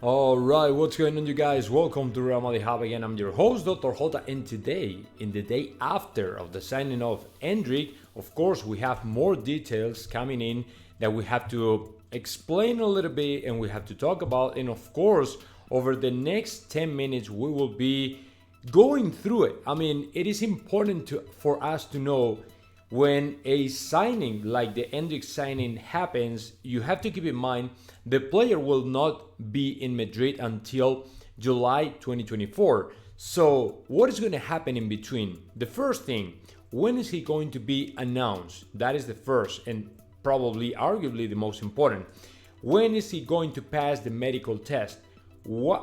Alright, what's going on, you guys? Welcome to Real Madrid Hub again. I'm your host, Dr. JOTA, and today, in the day after of the signing of Endrick, of course, we have more details coming in that we have to explain a little bit and we have to talk about. And of course, over the next 10 minutes, we will be going through it. I mean, it is important for us to know when a signing like the Endrick signing happens. You have to keep in mind the player will not be in Madrid until July 2024. So what is going to happen in between? The first thing, when is he going to be announced? That is the first and probably arguably the most important. When is he going to pass the medical test?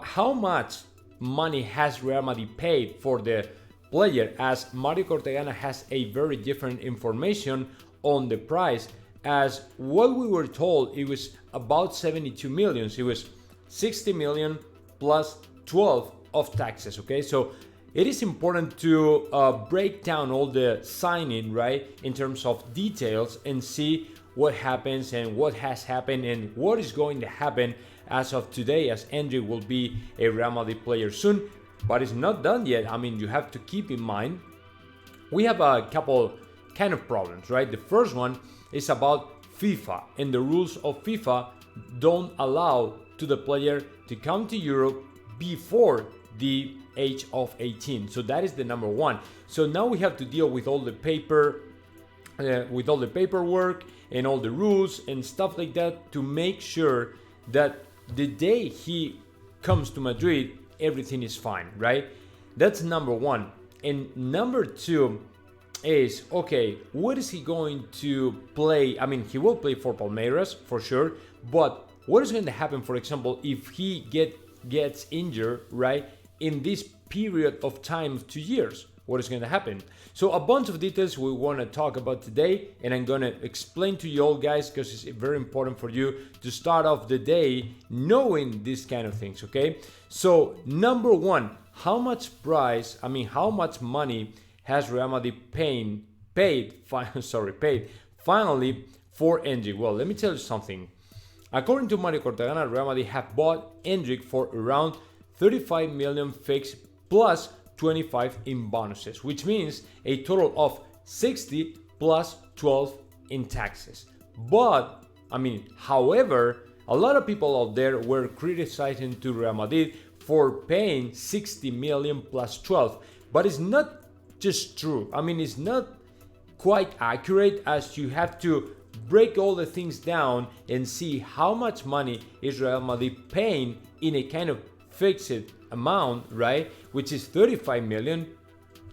How much money has Real Madrid paid for the player, as Mario Cortegana has a very different information on the price, as what we were told it was about 72 million. It was 60 million plus 12 of taxes. Okay, so it is important to break down all the signing, right, in terms of details and see what happens and what has happened and what is going to happen as of today, as Endrick will be a Real Madrid player soon. But it's not done yet. I mean, you have to keep in mind, we have a couple kind of problems, right? The first one is about FIFA, and the rules of FIFA don't allow to the player to come to Europe before the age of 18. So that is the number one. So now we have to deal with all the paperwork and all the rules and stuff like that to make sure that the day he comes to Madrid, everything is fine, right? That's number one. And number two is, okay, what is he going to play? I mean, he will play for Palmeiras for sure, but what is going to happen, for example, if he gets injured, right, in this period of time of 2 years? What is going to happen? So a bunch of details we want to talk about today, and I'm going to explain to you all, guys, because it's very important for you to start off the day knowing these kind of things, okay? So number one, how much money has Real Madrid paid finally for Endrick? Well, let me tell you something. According to Mario Cortegana, Real Madrid have bought Endrick for around 35 million fixed plus 25 in bonuses, which means a total of 60 plus 12 in taxes. But, however, a lot of people out there were criticizing to Real Madrid for paying 60 million plus 12. But it's not just true. It's not quite accurate, as you have to break all the things down and see how much money is Real Madrid paying in a kind of fixed amount, right? Which is 35 million.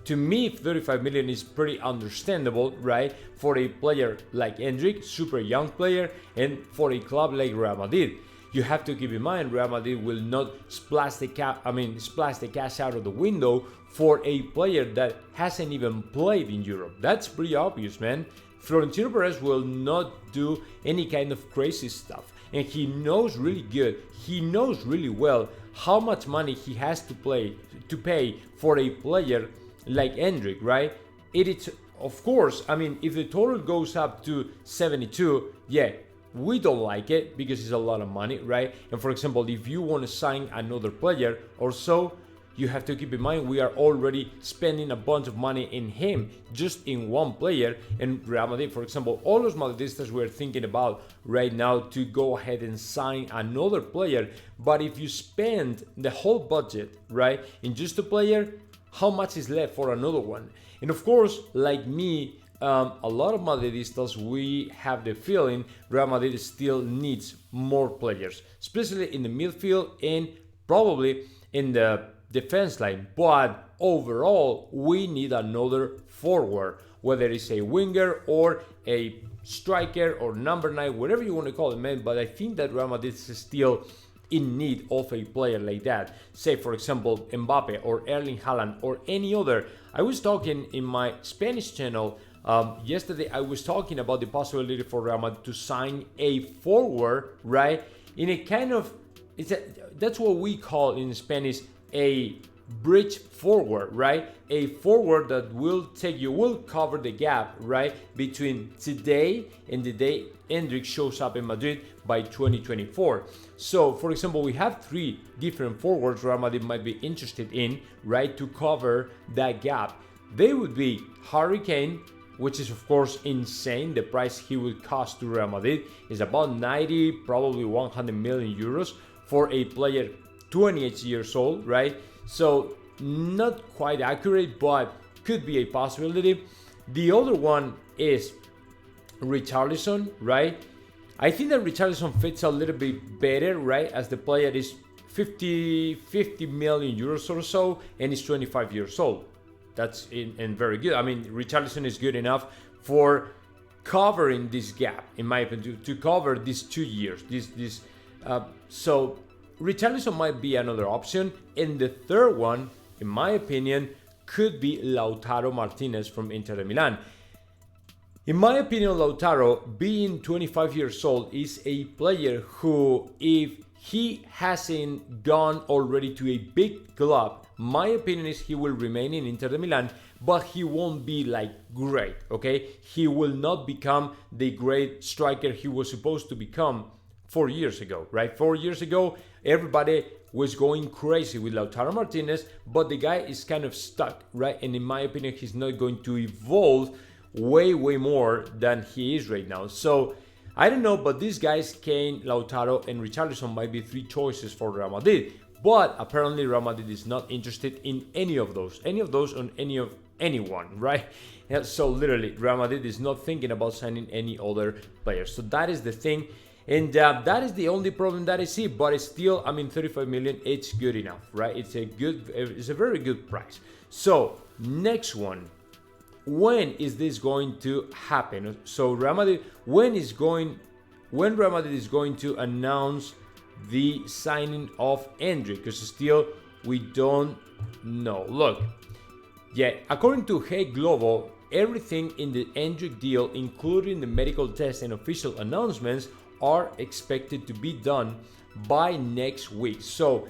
To me, 35 million is pretty understandable, right? For a player like Endrick, super young player, and for a club like Real Madrid. You have to keep in mind, Real Madrid will not splash the cash out of the window for a player that hasn't even played in Europe. That's pretty obvious, man. Florentino Perez will not do any kind of crazy stuff, and he knows really well how much money he has to pay for a player like Endrick, right? It is, of course, if the total goes up to 72, yeah, we don't like it because it's a lot of money, right? And for example, if you want to sign another player or so, you have to keep in mind we are already spending a bunch of money in him, just in one player. And Real Madrid, for example, all those Madridistas were thinking about right now to go ahead and sign another player. But if you spend the whole budget, right, in just a player, how much is left for another one? And of course, like me, a lot of Madridistas, we have the feeling Real Madrid still needs more players, especially in the midfield and probably in the defense line. But overall, we need another forward, whether it's a winger or a striker or number 9, whatever you want to call it, man. But I think that Real Madrid is still in need of a player like that. Say, for example, Mbappe or Erling Haaland or any other. I was talking in my Spanish channel yesterday, I was talking about the possibility for Real Madrid to sign a forward, right? In a kind of, that's what we call in Spanish a bridge forward, right? A forward that will cover the gap, right, between today and the day Endrick shows up in Madrid. by 2024. So, for example, we have 3 different forwards Real Madrid might be interested in, right, to cover that gap. They would be Harry Kane, which is of course insane. The price he would cost to Real Madrid is about 90, probably 100 million euros for a player 28 years old, right? So not quite accurate, but could be a possibility. The other one is Richarlison, right? I think that Richarlison fits a little bit better, right? As the player is 50 million euros or so, and he's 25 years old. That's and very good. I mean, Richarlison is good enough for covering this gap, in my opinion, to cover these 2 years. So Richarlison might be another option. And the third one, in my opinion, could be Lautaro Martinez from Inter de Milan. In my opinion, Lautaro, being 25 years old, is a player who, if he hasn't gone already to a big club, my opinion is he will remain in Inter de Milan, but he won't be like great, okay? He will not become the great striker he was supposed to become 4 years ago, right? 4 years ago, everybody was going crazy with Lautaro Martinez, but the guy is kind of stuck, right? And in my opinion, he's not going to evolve way more than he is right now. So I don't know, but these guys, Kane, Lautaro, and Richarlison, might be 3 choices for Real Madrid. But apparently Real Madrid is not interested in any of those on anyone, right? So literally, Real Madrid is not thinking about signing any other players. So that is the thing. And that is the only problem that I see. But it's still, I mean, 35 million, it's good enough, right? It's a very good price. So next one. When is this going to happen? So Real Madrid, when Real Madrid is going to announce the signing of Endrick? Because still we don't know. Look, yeah, according to Hey Globo, everything in the Endrick deal, including the medical test and official announcements, are expected to be done by next week. So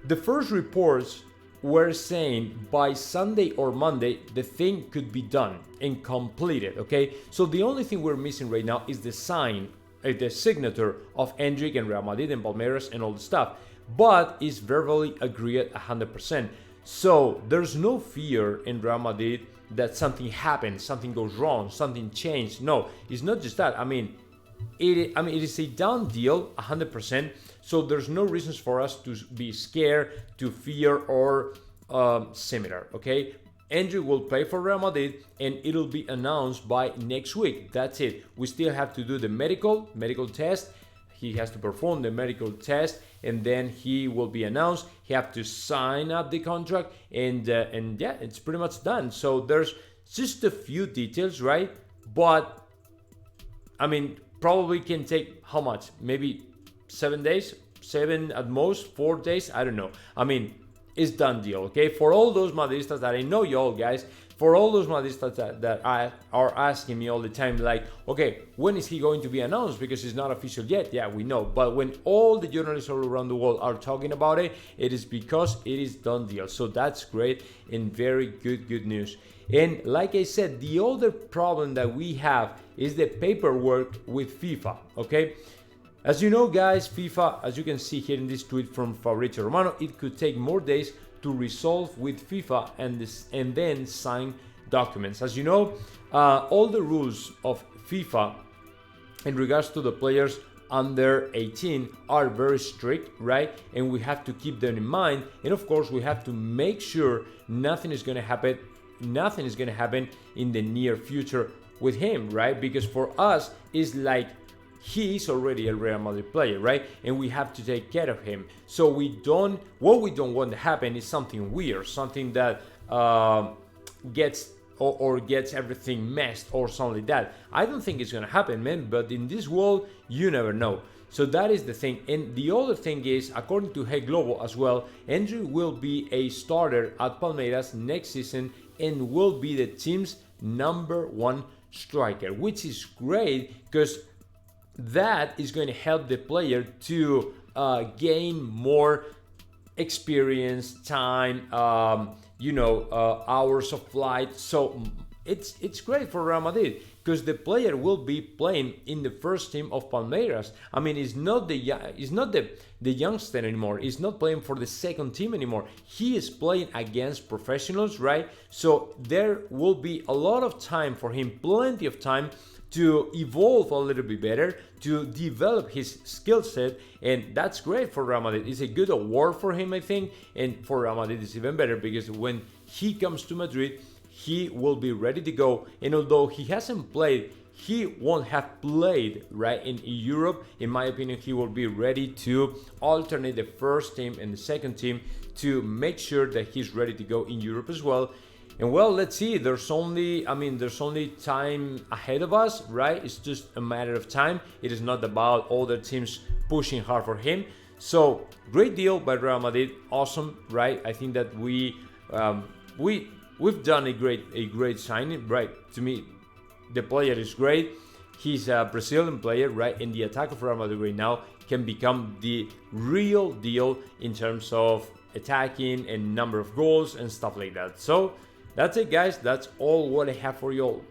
the first reports were saying by Sunday or Monday the thing could be done and completed, okay? So the only thing we're missing right now is the signature of Endrick and Real Madrid and Palmeiras and all the stuff, but it's verbally agreed 100%. So there's no fear in Real Madrid that something happens, something goes wrong, something changed. No, it's not just that. I mean, it is a done deal 100%. So there's no reasons for us to be scared, to fear, or similar, okay? Andrew will play for Real Madrid and it'll be announced by next week. That's it. We still have to do the medical test. He has to perform the medical test and then he will be announced. He have to sign up the contract and yeah, it's pretty much done. So there's just a few details, right? But I mean, probably can take how much? Maybe 7 days, 7 at most, 4 days, I don't know. I mean, it's done deal, okay? For all those Madridistas that I know you all guys, for all those Madridistas that are asking me all the time, like, okay, when is he going to be announced? Because it's not official yet. Yeah, we know. But when all the journalists all around the world are talking about it, it is because it is done deal. So that's great and very good news. And like I said, the other problem that we have is the paperwork with FIFA, okay? As you know, guys, FIFA, as you can see here in this tweet from Fabrizio Romano, it could take more days to resolve with FIFA and then sign documents. As you know, all the rules of FIFA in regards to the players under 18 are very strict, right? And we have to keep them in mind. And of course, we have to make sure nothing is going to happen in the near future with him, right? Because for us, it's like he's already a Real Madrid player, right? And we have to take care of him. So what we don't want to happen is something weird, something that gets everything messed or something like that. I don't think it's gonna happen, man, but in this world, you never know. So that is the thing. And the other thing is, according to Hey Globo as well, Andrew will be a starter at Palmeiras next season and will be the team's #1 striker, which is great because that is going to help the player to gain more experience, time, hours of flight. So it's great for Real Madrid because the player will be playing in the first team of Palmeiras. I mean, it's not the youngster anymore. He's not playing for the second team anymore. He is playing against professionals, right? So there will be a lot of time for him, plenty of time to evolve a little bit better, to develop his skill set, and that's great for Real Madrid. It's a good award for him, I think, and for Real Madrid it's even better because when he comes to Madrid, he will be ready to go. And although he hasn't played, he won't have played right in Europe. In my opinion, he will be ready to alternate the first team and the second team to make sure that he's ready to go in Europe as well. And well, let's see. There's only time ahead of us, right? It's just a matter of time. It is not about other teams pushing hard for him. So great deal by Real Madrid. Awesome, right? I think that we've done a great signing, right? To me, the player is great. He's a Brazilian player, right? And the attack of Real Madrid right now can become the real deal in terms of attacking and number of goals and stuff like that. So that's it, guys. That's all what I have for you all.